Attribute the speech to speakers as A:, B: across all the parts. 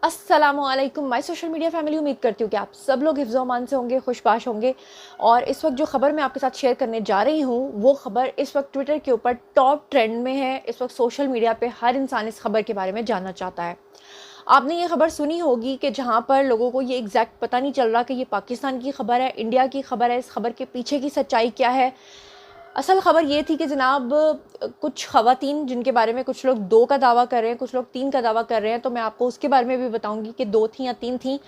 A: अस्सलामुअलैकुम my social media family. उम्मीद करती हूँ कि आप सब लोग हिफ्ज़ अमान से होंगे, खुशबाश होंगे। और इस वक्त जो ख़बर मैं आपके साथ शेयर करने जा रही हूँ वो ख़बर इस वक्त ट्विटर के ऊपर टॉप ट्रेंड में है। इस वक्त सोशल मीडिया पे हर इंसान इस खबर के बारे में जानना चाहता है। आपने ये खबर सुनी होगी कि जहाँ पर लोगों को ये एग्जैक्ट पता नहीं चल रहा कि ये पाकिस्तान की खबर है, इंडिया की खबर है, इस खबर के पीछे की सच्चाई क्या है। असल ख़बर ये थी कि जनाब कुछ ख़वातीन जिनके बारे में कुछ लोग 2 का दावा कर रहे हैं, कुछ लोग 3 का दावा कर रहे हैं, तो मैं आपको उसके बारे में भी बताऊंगी कि 2 थी या 3 थी।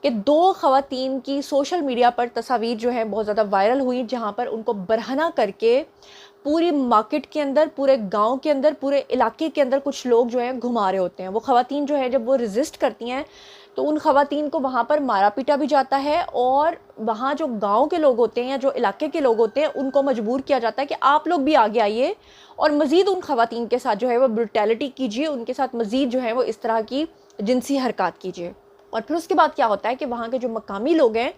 A: कि 2 ख़वातीन की सोशल मीडिया पर तस्वीर जो है बहुत ज़्यादा वायरल हुई, जहाँ पर उनको बरहना करके पूरी मार्केट के अंदर, पूरे गांव के अंदर, पूरे इलाके के अंदर कुछ लोग जो हैं घुमा रहे होते हैं। वो ख़वातीन जो है जब वो रेजिस्ट करती हैं तो उन ख़वातीन को वहाँ पर मारा पीटा भी जाता है और वहाँ जो गांव के लोग होते हैं या जो इलाके के लोग होते हैं उनको मजबूर किया जाता है कि आप लोग भी आगे आइए और मज़ीद उन ख़वातीन के साथ जो है वो ब्रुटैलिटी कीजिए, उनके साथ मज़ीद जो है वो इस तरह की जिनसी हरकत कीजिए। और फिर उसके बाद क्या होता है कि वहाँ के जो मकामी लोग हैं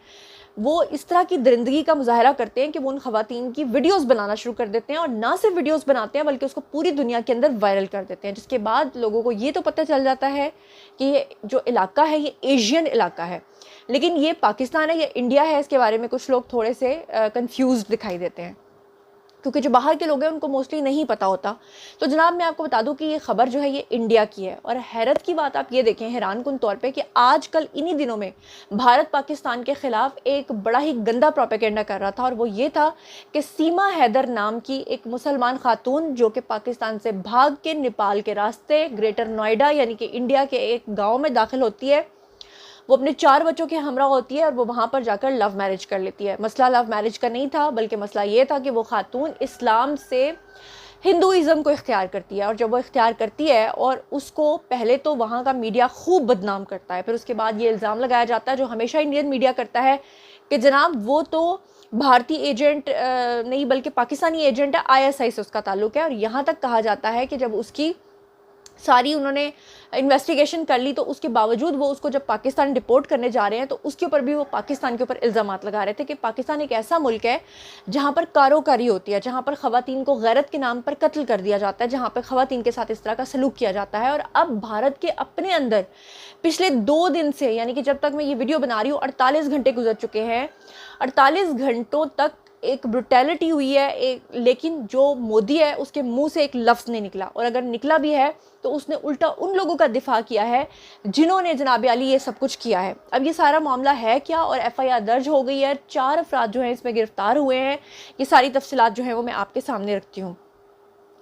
A: वो इस तरह की दरिंदगी का मुजाहरा करते हैं कि वो उन ख़वातीन की वीडियोस बनाना शुरू कर देते हैं और ना सिर्फ वीडियोस बनाते हैं बल्कि उसको पूरी दुनिया के अंदर वायरल कर देते हैं, जिसके बाद लोगों को ये तो पता चल जाता है कि ये जो इलाका है ये एशियन इलाका है, लेकिन ये पाकिस्तान है या इंडिया है इसके बारे में कुछ लोग थोड़े से कंफ्यूज दिखाई देते हैं, क्योंकि जो बाहर के लोग हैं उनको मोस्टली नहीं पता होता। तो जनाब मैं आपको बता दूं कि ये खबर जो है ये इंडिया की है। और हैरत की बात आप ये देखें, हैरान कुन तौर पे, कि आजकल इन्हीं दिनों में भारत पाकिस्तान के ख़िलाफ़ एक बड़ा ही गंदा प्रोपेगेंडा कर रहा था, और वो ये था कि सीमा हैदर नाम की एक मुसलमान खातून जो कि पाकिस्तान से भाग के नेपाल के रास्ते ग्रेटर नोएडा यानी कि इंडिया के एक गाँव में दाखिल होती है। वो अपने 4 बच्चों के हमरा होती है और वो वहाँ पर जाकर लव मैरिज कर लेती है। मसला लव मैरिज का नहीं था, बल्कि मसला ये था कि वो खातून इस्लाम से हिंदुइज़्म को इख्तियार करती है। और जब वो इख्तियार करती है और उसको पहले तो वहाँ का मीडिया खूब बदनाम करता है, फिर उसके बाद ये इल्ज़ाम लगाया जाता है जो हमेशा इंडियन मीडिया करता है कि जनाब वो तो भारतीय एजेंट नहीं बल्कि पाकिस्तानी एजेंट है, ISI से उसका ताल्लुक़ है। और यहाँ तक कहा जाता है कि जब उसकी सारी उन्होंने इन्वेस्टिगेशन कर ली तो उसके बावजूद वो उसको जब पाकिस्तान डिपोर्ट करने जा रहे हैं तो उसके ऊपर भी वो पाकिस्तान के ऊपर इल्ज़ामात लगा रहे थे कि पाकिस्तान एक ऐसा मुल्क है जहाँ पर कारोकारी होती है, जहाँ पर ख़वातीन को गैरत के नाम पर कत्ल कर दिया जाता है, जहाँ पर ख़वातीन के साथ इस तरह का सलूक किया जाता है। और अब भारत के अपने अंदर पिछले 2 दिन से, यानी कि जब तक मैं ये वीडियो बना रही हूँ 48 घंटे गुजर चुके हैं, 48 घंटों तक एक ब्रुटैलिटी हुई है लेकिन जो मोदी है उसके मुंह से एक लफ्ज़ नहीं निकला, और अगर निकला भी है तो उसने उल्टा उन लोगों का दिफा किया है जिन्होंने जनाब अली ये सब कुछ किया है। अब ये सारा मामला है क्या, और FIR दर्ज हो गई है, 4 अफराद जो हैं इसमें गिरफ्तार हुए हैं। ये सारी तफसीलात जो हैं वो मैं आपके सामने रखती हूँ।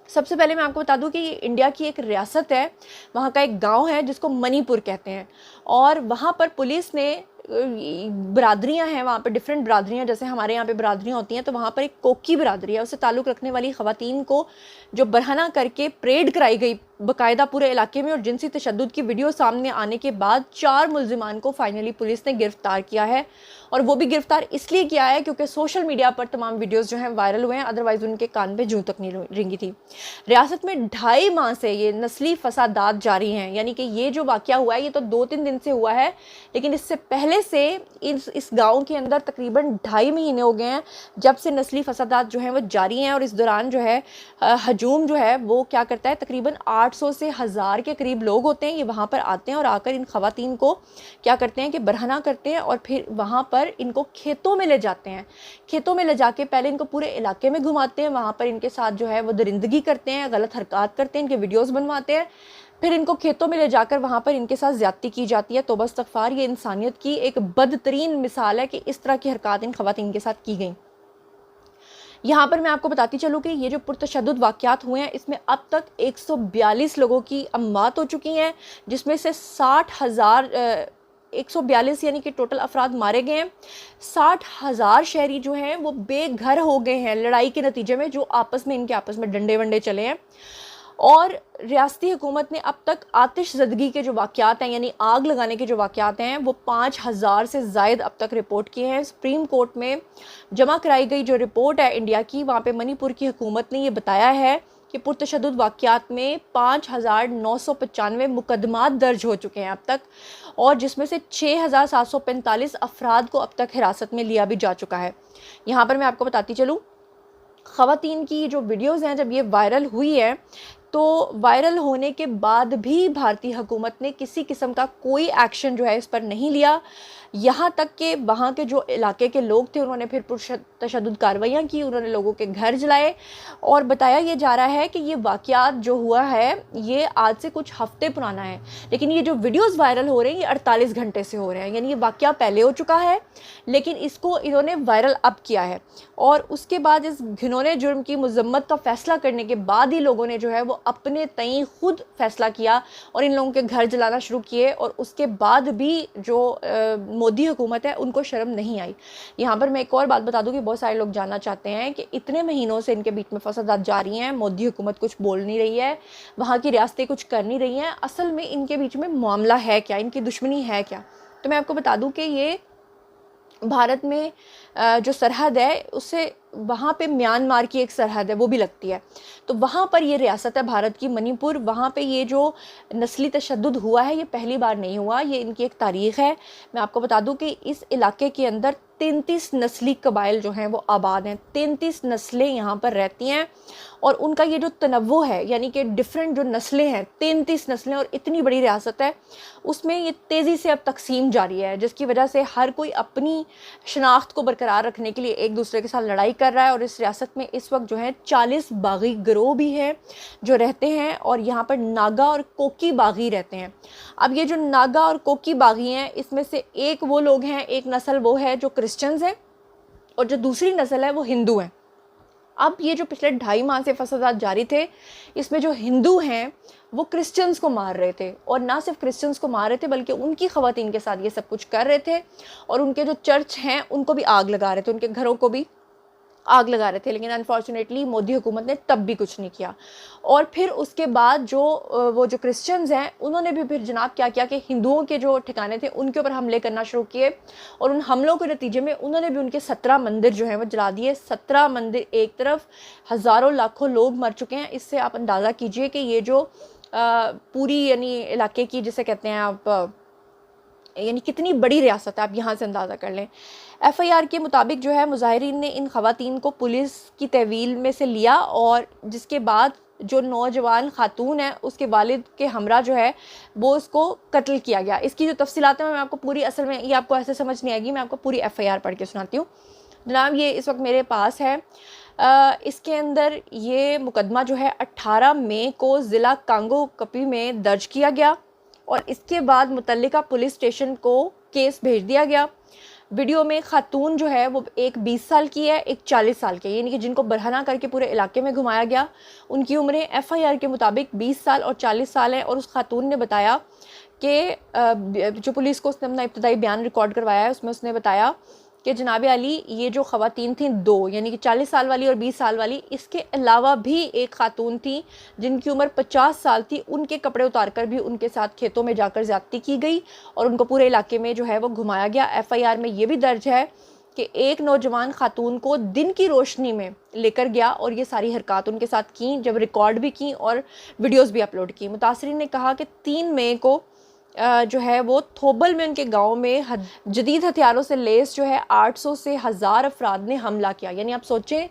A: सबसे पहले मैं आपको बता दूं कि ये इंडिया की एक रियासत है, वहाँ का एक गांव है जिसको मणिपुर कहते हैं। और वहाँ पर पुलिस ने बरादरियाँ हैं, वहाँ पर डिफरेंट बरादरियाँ, जैसे हमारे यहाँ पे बरादरियाँ होती हैं, तो वहाँ पर एक कोकी बरादरी है, उससे ताल्लुक़ रखने वाली ख़वातीन को जो बरहना करके परेड कराई गई बाकायदा पूरे इलाके में, और जिनसी तशद्दुद की वीडियो सामने आने के बाद 4 मुल्ज़िमान को फाइनली पुलिस ने गिरफ़्तार किया है। और वो भी गिरफ़्तार इसलिए किया है क्योंकि सोशल मीडिया पर तमाम वीडियोस जो हैं वायरल हुए हैं, अदरवाइज़ उनके कान पे जूं तक नहीं रेंगी थी। रियासत में 2.5 माह से ये नस्ली फसादात जारी हैं, यानी कि ये जो वाक़या हुआ है ये तो 2-3 दिन से हुआ है, लेकिन इससे पहले से इस गाँव के अंदर तकरीबन 2.5 महीने हो गए हैं जब से नस्ली फसादात जो हैं वो जारी हैं। और इस दौरान जो है हजूम जो है वो क्या करता है, तकरीबन 800 से 1000 के करीब लोग होते हैं, ये वहाँ पर आते हैं और आकर इन ख़वातीन को क्या करते हैं कि बरहना करते हैं और फिर वहाँ पर इनको खेतों में ले जाते हैं। खेतों में ले जाके पहले इनको पूरे इलाके में घुमाते हैं, वहाँ पर इनके साथ जो है वो दरिंदगी करते हैं, गलत हरकत करते हैं, इनके वीडियोज़ बनवाते हैं, फिर इनको खेतों में ले जाकर वहाँ पर इनके साथ ज़्यादती की जाती है। तौबा इस्तग़फ़ार, ये इंसानियत की एक बदतरीन मिसाल है कि इस तरह की हरकत इन ख़वातीन के साथ की गई। यहाँ पर मैं आपको बताती चलूँ कि ये जो पुरतशद्दुद वाक़यात हुए हैं इसमें अब तक 142 लोगों की अम्मात हो चुकी हैं, जिसमें से 60,000 142 यानी कि टोटल अफराद मारे गए हैं। 60,000 शहरी जो हैं वो बेघर हो गए हैं लड़ाई के नतीजे में, जो इनके आपस में डंडे वंडे चले हैं। और रियासती हुकूमत ने अब तक आतिश ज़दगी के जो वाक़यात हैं, यानी आग लगाने के जो वाक़यात हैं, वो 5000 से ज़ायद अब तक रिपोर्ट किए हैं। सुप्रीम कोर्ट में जमा कराई गई जो रिपोर्ट है इंडिया की, वहाँ पे मणिपुर की हुकूमत ने ये बताया है कि पुरतशद्दुद वाक़यात में 5995 मुकदमात दर्ज हो चुके हैं अब तक, और जिसमें से 6745 अफराद को अब तक हिरासत में लिया भी जा चुका है। यहाँ पर मैं आपको बताती चलूँ, ख़वातीन की जो वीडियोज़ हैं जब ये वायरल हुई है तो वायरल होने के बाद भी भारतीय हुकूमत ने किसी किस्म का कोई एक्शन जो है इस पर नहीं लिया। यहाँ तक कि वहाँ के जो इलाके के लोग थे उन्होंने फिर तशद्दुद कार्रवाइयाँ की, उन्होंने लोगों के घर जलाए। और बताया ये जा रहा है कि ये वाक़यात जो हुआ है ये आज से कुछ हफ्ते पुराना है, लेकिन ये जो वीडियोस वायरल हो रहे हैं ये 48 घंटे से हो रहे हैं। यानी ये वाक़या पहले हो चुका है, लेकिन इसको इन्होंने वायरल अब किया है। और उसके बाद इस घिनौने जुर्म की मज़म्मत का फ़ैसला करने के बाद ही लोगों ने जो है वो अपने तय खुद फ़ैसला किया और इन लोगों के घर जलाना शुरू किए। और उसके बाद भी जो मोदी हुकूमत है उनको शर्म नहीं आई। यहाँ पर मैं एक और बात बता दूँ कि बहुत सारे लोग जानना चाहते हैं कि इतने महीनों से इनके बीच में फसादात जारी हैं, मोदी हुकूमत कुछ बोल नहीं रही है, वहाँ की रियासतें कुछ कर नहीं रही हैं, असल में इनके बीच में मामला है क्या, इनकी दुश्मनी है क्या। तो मैं आपको बता दूँ कि ये भारत में जो सरहद है उससे वहाँ पे म्यांमार की एक सरहद है वो भी लगती है। तो वहाँ पर ये रियासत है भारत की मणिपुर, वहाँ पे ये जो नस्ली तशद्दुद हुआ है ये पहली बार नहीं हुआ, ये इनकी एक तारीख़ है। मैं आपको बता दूँ कि इस इलाके के अंदर 33 नस्ली कबाइल जो हैं वो आबाद हैं, 33 नस्लें यहाँ पर रहती हैं। और उनका ये जो तनव्वु है यानी कि डिफरेंट जो नस्लें हैं, 33 नस्लें और इतनी बड़ी रियासत है, उसमें ये तेज़ी से अब तकसीम जारी है, जिसकी वजह से हर कोई अपनी शनाख्त को बरकरार रखने के लिए एक दूसरे के साथ लड़ाई कर रहा है। और इस रियासत में इस वक्त जो है 40 बागी गिरोह भी हैं जो रहते हैं, और यहाँ पर नागा और कोकी बागी रहते हैं। अब ये जो नागा और कोकी बागी हैं इसमें से एक वो लोग हैं, एक नस्ल वो है जो क्रिश्चियंस हैं और जो दूसरी नस्ल है वो हिंदू हैं। अब ये जो पिछले 2.5 माह से फसादात जारी थे, इसमें जो हिंदू हैं वो क्रिश्चियंस को मार रहे थे, और ना सिर्फ क्रिश्चियंस को मार रहे थे बल्कि उनकी ख़वातीन के साथ ये सब कुछ कर रहे थे। और उनके जो चर्च हैं उनको भी आग लगा रहे थे, उनके घरों को भी आग लगा रहे थे। लेकिन अनफॉर्चुनेटली मोदी हुकूमत ने तब भी कुछ नहीं किया। और फिर उसके बाद जो वो जो क्रिश्चियंस हैं उन्होंने भी फिर जनाब क्या किया कि हिंदुओं के जो ठिकाने थे उनके ऊपर हमले करना शुरू किए, और उन हमलों के नतीजे में उन्होंने भी उनके 17 मंदिर जो हैं वो जला दिए। 17 मंदिर एक तरफ, हज़ारों लाखों लोग मर चुके हैं। इससे आप अंदाज़ा कीजिए कि ये जो पूरी यानी इलाके की जिसे कहते हैं आप यानी कितनी बड़ी रियासत है, आप यहाँ से अंदाज़ा कर लें। एफआईआर के मुताबिक जो है मुजाहिरीन ने इन ख़वातीन को पुलिस की तहवील में से लिया, और जिसके बाद जो नौजवान खातून है उसके वालिद के हमरा जो है वो उसको कत्ल किया गया। इसकी जो तफसीलात हैं मैं आपको पूरी, असल में ये आपको ऐसे समझ नहीं आएगी, मैं आपको पूरी एफआईआर पढ़ के सुनाती हूँ। जनाब ये इस वक्त मेरे पास है। इसके अंदर ये मुकदमा जो है 18 मई को ज़िला कांगो कपी में दर्ज किया गया, और इसके बाद मुतल्लिका पुलिस स्टेशन को केस भेज दिया गया। वीडियो में खातून जो है वो एक 20 साल की है, एक 40 साल की, यानी कि जिनको बरहना करके पूरे इलाके में घुमाया गया। उनकी उम्रें एफआईआर के मुताबिक 20 साल और 40 साल है। और उस खातून ने बताया कि जो पुलिस को उसने अपना इब्तदाई बयान रिकॉर्ड करवाया है उसमें उसने बताया कि जनाब अली ये जो ख़वातीन थी दो, यानी कि 40 साल वाली और 20 साल वाली, इसके अलावा भी एक खातून थी जिनकी उम्र 50 साल थी, उनके कपड़े उतार कर भी उनके साथ खेतों में जाकर ज़्यादती की गई और उनको पूरे इलाके में जो है वो घुमाया गया। एफआईआर में ये भी दर्ज है कि एक नौजवान खातून को दिन की रोशनी में लेकर गया और ये सारी हरकत उनके साथ की, जब रिकॉर्ड भी की और वीडियोज़ भी अपलोड की। मुतासरीन ने कहा कि 3 मई को जो है वो थोबल में उनके गांव में जदीद हथियारों से लेस जो है 800 से 1000 अफराद ने हमला किया। यानी आप सोचें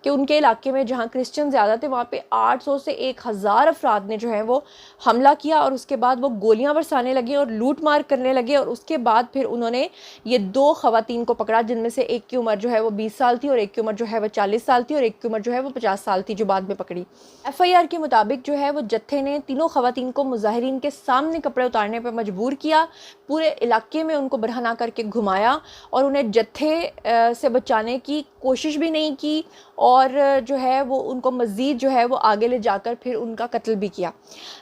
A: कि उनके इलाके में जहाँ क्रिश्चियन ज़्यादा थे वहाँ पे 800 से 1000 अफराद ने जो है वो हमला किया, और उसके बाद वो गोलियां बरसाने लगे और लूट मार करने लगे। और उसके बाद फिर उन्होंने ये 2 ख़वातीन को पकड़ा, जिनमें से एक की उम्र जो है वो 20 साल थी और एक की उम्र जो है वो 40 साल थी और एक की उम्र जो है वो 50 साल थी, जो बाद में पकड़ी। एफआईआर के मुताबिक जो है वो जत्थे ने तीनों ख़वातीन को मुजाहिरीन के सामने कपड़े उतारने पर मजबूर किया, पूरे इलाके में उनको बरहना करके घुमाया और उन्हें जत्थे से बचाने की कोशिश भी नहीं की, और जो है वो उनको मज़ीद जो है वो आगे ले जाकर फिर उनका कत्ल भी किया,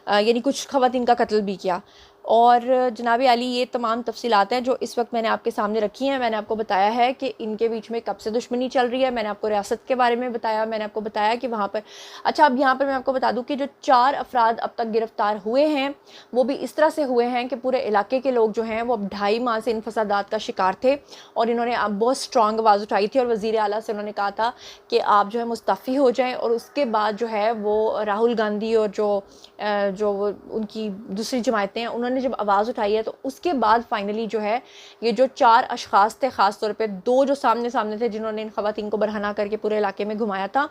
A: यानी कुछ ख़वातीन का कत्ल भी किया। और जनाब अली ये तमाम तफसीलात हैं जो इस वक्त मैंने आपके सामने रखी हैं। मैंने आपको बताया है कि इनके बीच में कब से दुश्मनी चल रही है, मैंने आपको रियासत के बारे में बताया, मैंने आपको बताया कि वहाँ पर अच्छा, अब यहाँ पर मैं आपको बता दूँ कि जो 4 अफराद अब तक गिरफ़्तार हुए हैं वो भी इस तरह से हुए हैं कि पूरे इलाके के लोग जो हैं वो अब 2.5 माह से इन फसादात का शिकार थे, और इन्होंने अब बहुत स्ट्रॉन्ग आवाज़ उठाई थी और वज़ीर आला से उन्होंने कहा था कि आप जो है मुस्तफ़ी हो जाएँ। और उसके बाद जो है वो राहुल गांधी और जो वो उनकी दूसरी जमायतें हैं उन्होंने जब आवाज़ उठाई है, तो उसके बाद फाइनली जो है ये जो 4 अशख़ास थे, ख़ास तौर पे 2 जो सामने सामने थे जिन्होंने इन ख़वातीन को बरहना करके पूरे इलाके में घुमाया था,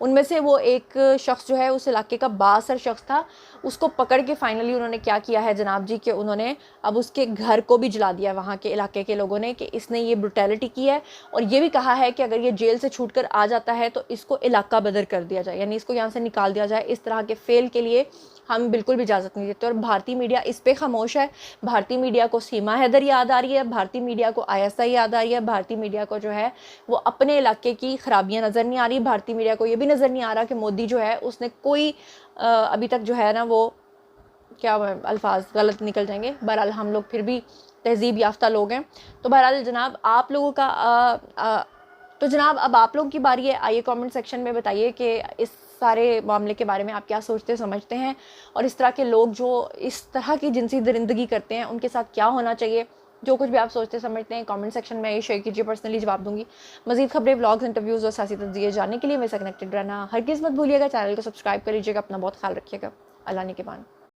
A: उनमें से वो एक शख्स जो है उस इलाके का बाअसर शख्स था, उसको पकड़ के फाइनली उन्होंने क्या किया है जनाब जी कि उन्होंने अब उसके घर को भी जला दिया वहाँ के इलाके के लोगों ने कि इसने ये ब्रुटैलिटी की है, और ये भी कहा है कि अगर ये जेल से छूट कर आ जाता है तो इसको इलाका बदर कर दिया जाए, यानी इसको यहाँ से निकाल दिया जाए। इस तरह के फेल के लिए हम बिल्कुल भी इजाज़त नहीं देते। और भारतीय मीडिया इस पे खामोश है। भारतीय मीडिया को सीमा हैदर याद आ रही है, भारतीय मीडिया को आईएसआई याद आ रही है, भारतीय मीडिया को जो है वो अपने इलाके की खराबियां नज़र नहीं आ रही। भारतीय मीडिया को ये भी नज़र नहीं आ रहा कि मोदी जो है उसने कोई अभी तक जो है ना वो क्या अल्फाज गलत निकल जाएंगे, बहरहाल हम लोग फिर भी तहजीब याफ्ता लोग हैं। तो बहरहाल जनाब आप लोगों का तो जनाब अब आप लोगों की बारी है। आइए कमेंट सेक्शन में बताइए कि इस सारे मामले के बारे में आप क्या सोचते समझते हैं, और इस तरह के लोग जो इस तरह की जिनसी दरिंदगी करते हैं उनके साथ क्या होना चाहिए। जो कुछ भी आप सोचते समझते हैं कमेंट सेक्शन में शेयर कीजिए, पर्सनली जवाब दूंगी। मजीद खबरें, व्लॉग्स, इंटरव्यूज़ और सियासी तज्ज़िये जानने के लिए मेरे से कनेक्टेड रहना हरगिज़ मत भूलिएगा। चैनल को सब्सक्राइब कर लीजिएगा। अपना बहुत ख्याल रखिएगा। अल्लाह ने के मान।